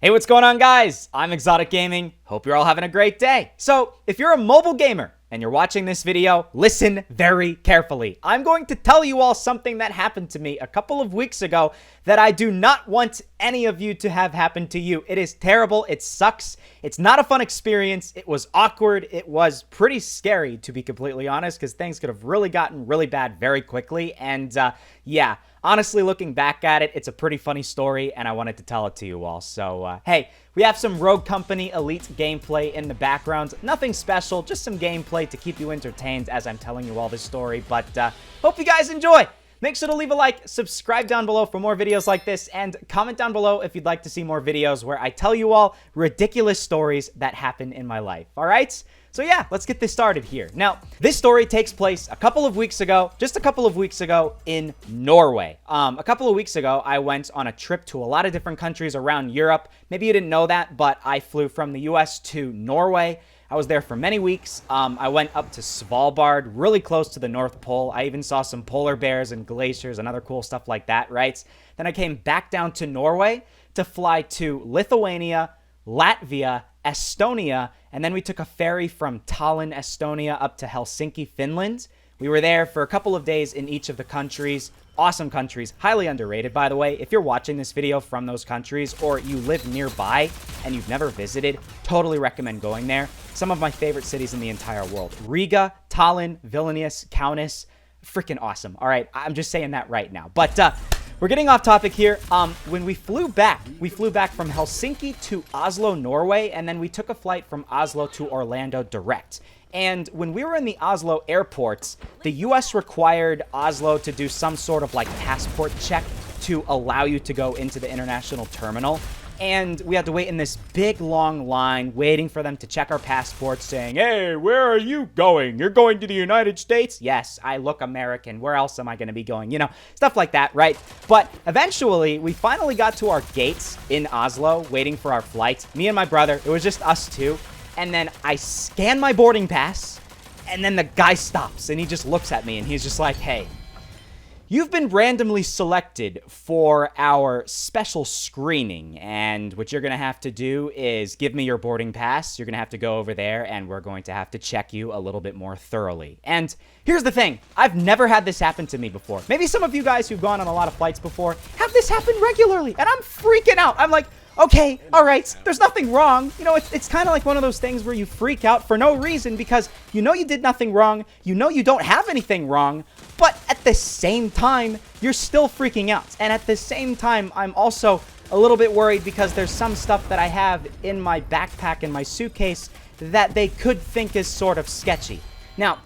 Hey, what's going on, guys? I'm ExxotikGaming. Hope you're all having a great day. So, if you're a mobile gamer and you're watching this video, listen very carefully. I'm going to tell you all something that happened to me a couple of weeks ago that I do not want any of you to have happen to you. It is terrible. It sucks. It's not a fun experience. It was awkward. It was pretty scary, to be completely honest, because things could have really gotten really bad very quickly. And yeah, honestly, looking back at it, it's a pretty funny story, and I wanted to tell it to you all. So, hey, we have some Rogue Company Elite gameplay in the background. Nothing special, just some gameplay to keep you entertained as I'm telling you all this story. But hope you guys enjoy. Make sure to leave a like, subscribe down below for more videos like this, and comment down below if you'd like to see more videos where I tell you all ridiculous stories that happen in my life. All right? So yeah, let's get this started here. Now, this story takes place a couple of weeks ago, just a couple of weeks ago in Norway. A couple of weeks ago, I went on a trip to a lot of different countries around Europe. Maybe you didn't know that, but I flew from the US to Norway. I was there for many weeks. I went up to Svalbard, really close to the North Pole. I even saw some polar bears and glaciers and other cool stuff like that, right? Then I came back down to Norway to fly to Lithuania, Latvia, Estonia, and then we took a ferry from Tallinn, Estonia, up to Helsinki, Finland. We were there for a couple of days in each of the countries. Awesome countries, highly underrated, by the way. If you're watching this video from those countries or you live nearby and you've never visited, totally recommend going there. Some of my favorite cities in the entire world. Riga, Tallinn, Vilnius, Kaunas, freaking awesome. All right, I'm just saying that right now. But we're getting off topic here. When we flew back from Helsinki to Oslo, Norway, and then we took a flight from Oslo to Orlando direct. And when we were in the Oslo airports, the US required Oslo to do some sort of like passport check to allow you to go into the international terminal. And we had to wait in this big long line waiting for them to check our passports saying, "Hey, where are you going? You're going to the United States?" Yes, I look American. Where else am I going to be going? You know, stuff like that, right? But eventually, we finally got to our gates in Oslo waiting for our flight. Me and my brother, it was just us two. And then I scan my boarding pass, and then the guy stops, and he just looks at me, and he's just like, "Hey, you've been randomly selected for our special screening, and what you're going to have to do is give me your boarding pass. You're going to have to go over there, and we're going to have to check you a little bit more thoroughly." And here's the thing. I've never had this happen to me before. Maybe some of you guys who've gone on a lot of flights before have this happen regularly, and I'm freaking out. I'm like, okay, all right, there's nothing wrong. You know, it's kind of like one of those things where you freak out for no reason because you know you did nothing wrong, you know you don't have anything wrong, but at the same time, you're still freaking out. And at the same time, I'm also a little bit worried because there's some stuff that I have in my backpack and my suitcase that they could think is sort of sketchy. Now,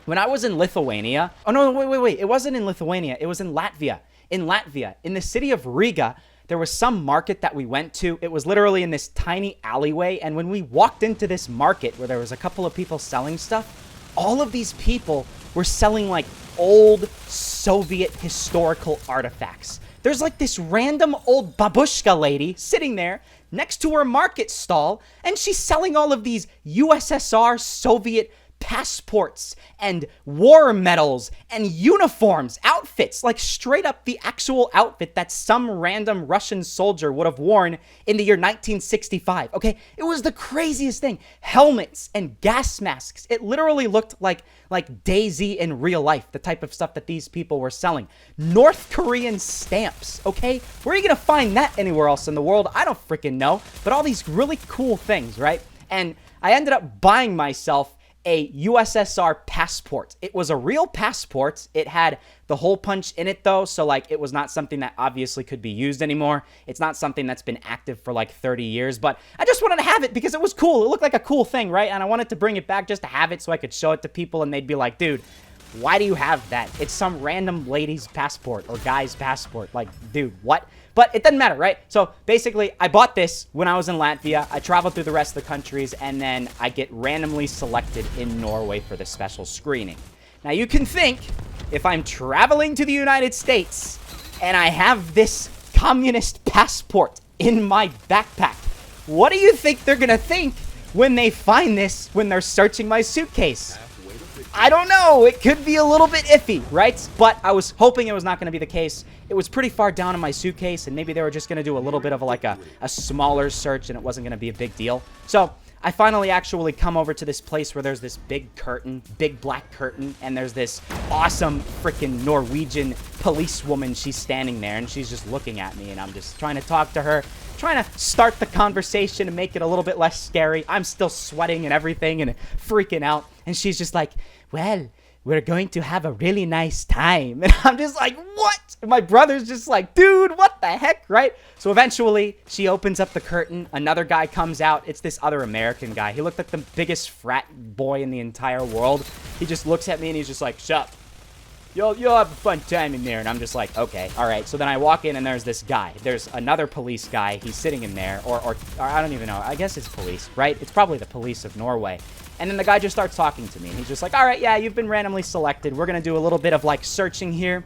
when I was in Lithuania, oh no, wait, it wasn't in Lithuania, it was in Latvia. In Latvia, in the city of Riga, there was some market that we went to. It was literally in this tiny alleyway. And when we walked into this market where there was a couple of people selling stuff, all of these people were selling like old Soviet historical artifacts. There's like this random old babushka lady sitting there next to her market stall, and she's selling all of these USSR Soviet passports and war medals and uniforms, outfits, like straight up the actual outfit that some random Russian soldier would have worn in the year 1965. Okay, it was the craziest thing. Helmets and gas masks. It literally looked like DayZ in real life, the type of stuff that these people were selling. North Korean stamps, okay? Where are you gonna find that anywhere else in the world? I don't freaking know, but all these really cool things, right? And I ended up buying myself a USSR passport. It was a real passport. It had the hole punch in it though, so like it was not something that obviously could be used anymore. It's not something that's been active for like 30 years, but I just wanted to have it because it was cool. It looked like a cool thing, right? And I wanted to bring it back just to have it so I could show it to people and they'd be like, "Dude, why do you have that? It's some random lady's passport or guy's passport." Like, dude, what? But it doesn't matter, right? So basically, I bought this when I was in Latvia. I traveled through the rest of the countries, and then I get randomly selected in Norway for the special screening. Now, you can think, if I'm traveling to the United States and I have this communist passport in my backpack, what do you think they're gonna think when they find this when they're searching my suitcase? I don't know. It could be a little bit iffy, right? But I was hoping it was not going to be the case. it was pretty far down in my suitcase, and maybe they were just going to do a little bit of like a smaller search, and it wasn't going to be a big deal. So I finally actually come over to this place where there's this big curtain, big black curtain, and there's this awesome freaking Norwegian policewoman. She's standing there, and she's just looking at me, and I'm just trying to talk to her, trying to start the conversation and make it a little bit less scary. I'm still sweating and everything and freaking out, and she's just like, well, we're going to have a really nice time. And I'm just like, what? And my brother's just like, dude, what the heck, right? So eventually, she opens up the curtain. Another guy comes out. It's this other American guy. He looked like the biggest frat boy in the entire world. He just looks at me and he's just like, shut up. You'll have a fun time in there. And I'm just like, okay, all right. So then I walk in and there's this guy. There's another police guy. He's sitting in there. Or I don't even know. I guess it's police, right? It's probably the police of Norway. And then the guy just starts talking to me. And he's just like, all right, yeah, you've been randomly selected. We're going to do a little bit of like searching here.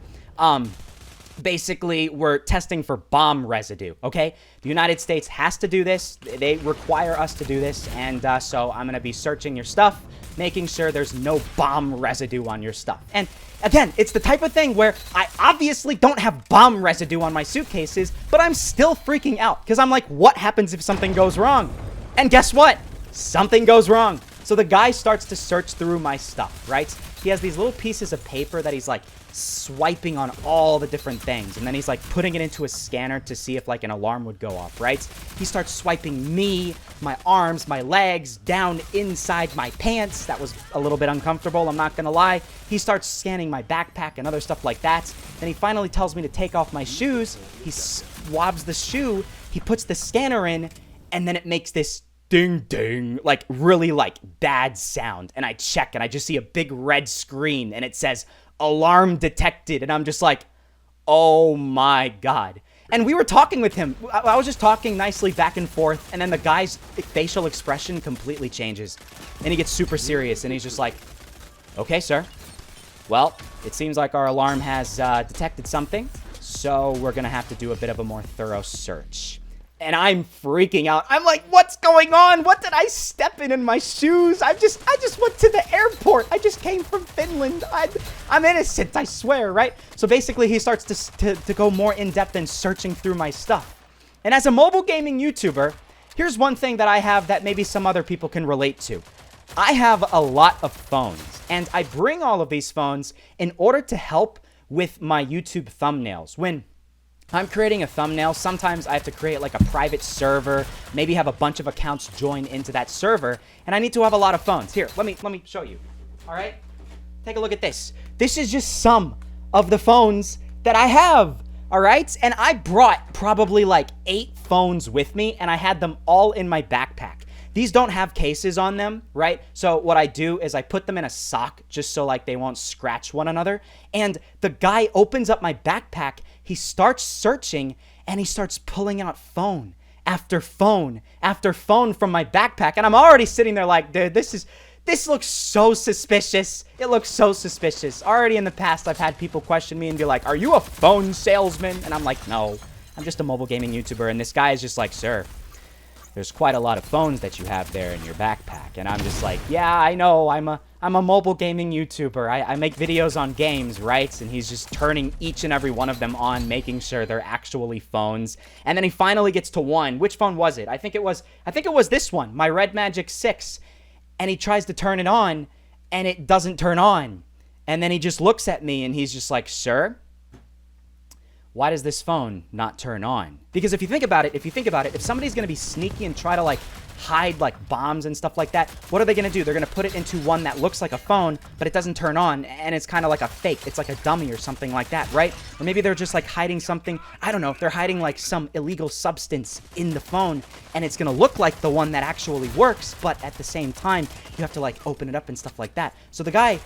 Basically, we're testing for bomb residue, okay? The United States has to do this. They require us to do this. And so I'm going to be searching your stuff, making sure there's no bomb residue on your stuff. And again, it's the type of thing where I obviously don't have bomb residue on my suitcases, but I'm still freaking out because I'm like, what happens if something goes wrong? And guess what? Something goes wrong. So the guy starts to search through my stuff, right? He has these little pieces of paper that he's like swiping on all the different things. And then he's like putting it into a scanner to see if like an alarm would go off, right? He starts swiping me, my arms, my legs down inside my pants. That was a little bit uncomfortable, I'm not gonna lie. He starts scanning my backpack and other stuff like that. Then he finally tells me to take off my shoes. He swabs the shoe, he puts the scanner in, and then it makes this ding ding, like really like bad sound. And I check and I just see a big red screen and it says alarm detected. And I'm just like, oh my God. And we were talking with him. I was just talking nicely back and forth. And then the guy's facial expression completely changes. And he gets super serious. And he's just like, okay, sir. Well, it seems like our alarm has detected something. So we're going to have to do a bit of a more thorough search. And I'm freaking out. I'm like, what's going on? What did I step in my shoes? I just went to the airport. I just came from Finland. I'm innocent, I swear, right? So basically, he starts to go more in-depth in searching through my stuff. And as a mobile gaming YouTuber, here's one thing that I have that maybe some other people can relate to. I have a lot of phones, and I bring all of these phones in order to help with my YouTube thumbnails. When I'm creating a thumbnail, sometimes I have to create like a private server, maybe have a bunch of accounts join into that server, and I need to have a lot of phones. Here, let me show you. All right? Take a look at this. This is just some of the phones that I have. All right? And I brought probably like 8 phones with me, and I had them all in my backpack. These don't have cases on them, right? So what I do is I put them in a sock just so like they won't scratch one another. And the guy opens up my backpack, he starts searching, and he starts pulling out phone after phone after phone from my backpack. And I'm already sitting there like, dude, this looks so suspicious. It looks so suspicious. Already in the past, I've had people question me and be like, are you a phone salesman? And I'm like, no, I'm just a mobile gaming YouTuber. And this guy is just like, sir, there's quite a lot of phones that you have there in your backpack. And I'm just like, yeah, I know. I'm a mobile gaming YouTuber. I make videos on games, right? And he's just turning each and every one of them on, making sure they're actually phones. And then he finally gets to one. Which phone was it? I think it was this one, my Red Magic 6. And he tries to turn it on, and it doesn't turn on. And then he just looks at me, and he's just like, sir, why does this phone not turn on? Because if you think about it, if somebody's going to be sneaky and try to like hide like bombs and stuff like that, what are they going to do? They're going to put it into one that looks like a phone, but it doesn't turn on, and it's kind of like a fake. It's like a dummy or something like that, right? Or maybe they're just like hiding something. I don't know if they're hiding like some illegal substance in the phone, and it's going to look like the one that actually works, but at the same time, you have to like open it up and stuff like that. So the guy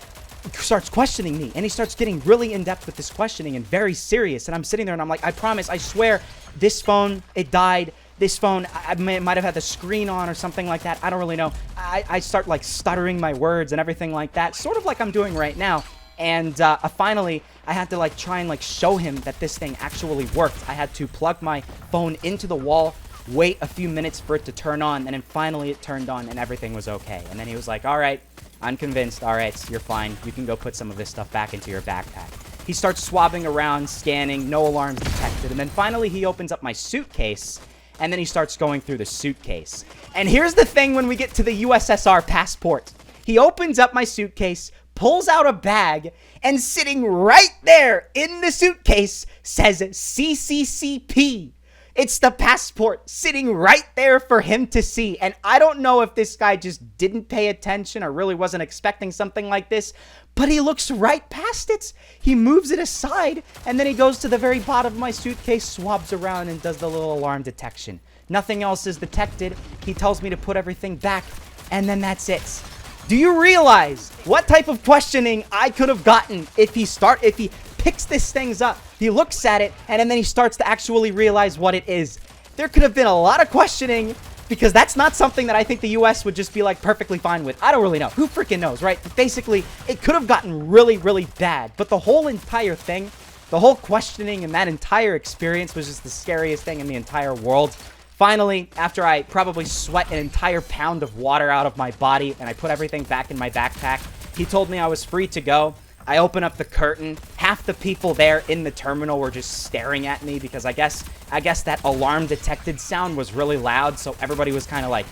starts questioning me, and he starts getting really in-depth with this questioning and very serious. And I'm sitting there and I'm like, I promise, I swear, this phone, it died. This phone, I might have had the screen on or something like that. I don't really know. I start like stuttering my words and everything like that, sort of like I'm doing right now. And finally, I had to like try and like show him that this thing actually worked. I had to plug my phone into the wall, wait a few minutes for it to turn on, and then finally it turned on and everything was okay. And then he was like, all right, I'm convinced. All right, you're fine. You can go put some of this stuff back into your backpack. He starts swabbing around, scanning, no alarms detected. And then finally he opens up my suitcase, and then he starts going through the suitcase. And here's the thing when we get to the USSR passport. He opens up my suitcase, pulls out a bag, and sitting right there in the suitcase says CCCP. It's the passport sitting right there for him to see. And I don't know if this guy just didn't pay attention or really wasn't expecting something like this, but he looks right past it. He moves it aside, and then he goes to the very bottom of my suitcase, swabs around, and does the little alarm detection. Nothing else is detected. He tells me to put everything back, and then that's it. Do you realize what type of questioning I could have gotten if he picks this things up? He looks at it, and then he starts to actually realize what it is. There could have been a lot of questioning, because that's not something that I think the US would just be like perfectly fine with. I don't really know. Who freaking knows, right? But basically, it could have gotten really, really bad. But the whole entire thing, the whole questioning and that entire experience was just the scariest thing in the entire world. Finally, after I probably sweat an entire pound of water out of my body and I put everything back in my backpack, he told me I was free to go. I open up the curtain. Half the people there in the terminal were just staring at me because I guess that alarm detected sound was really loud, so everybody was kind of like,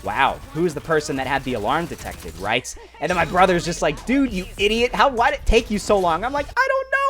wow, who's the person that had the alarm detected, right? And then my brother's just like, dude, you idiot, why'd it take you so long? I'm like, I don't know.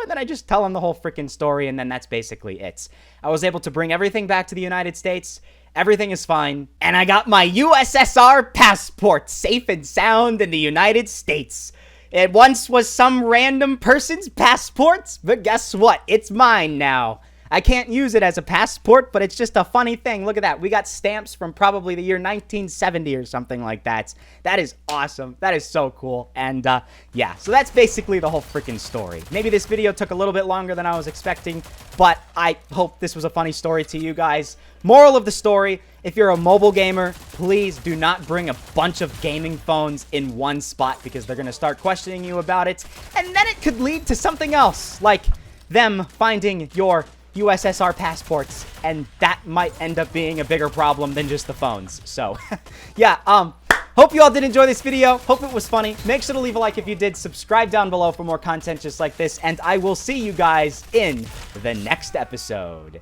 And then I just tell him the whole freaking story, and then that's basically it. I was able to bring everything back to the United States. Everything is fine. And I got my USSR passport safe and sound in the United States. It once was some random person's passport, but guess what? It's mine now. I can't use it as a passport, but it's just a funny thing. Look at that. We got stamps from probably the year 1970 or something like that. That is awesome. That is so cool. And yeah, so that's basically the whole freaking story. Maybe this video took a little bit longer than I was expecting, but I hope this was a funny story to you guys. Moral of the story, if you're a mobile gamer, please do not bring a bunch of gaming phones in one spot because they're going to start questioning you about it. And then it could lead to something else, like them finding your USSR passports, and that might end up being a bigger problem than just the phones. So, yeah, hope you all did enjoy this video. Hope it was funny. Make sure to leave a like if you did. Subscribe down below for more content just like this, and I will see you guys in the next episode.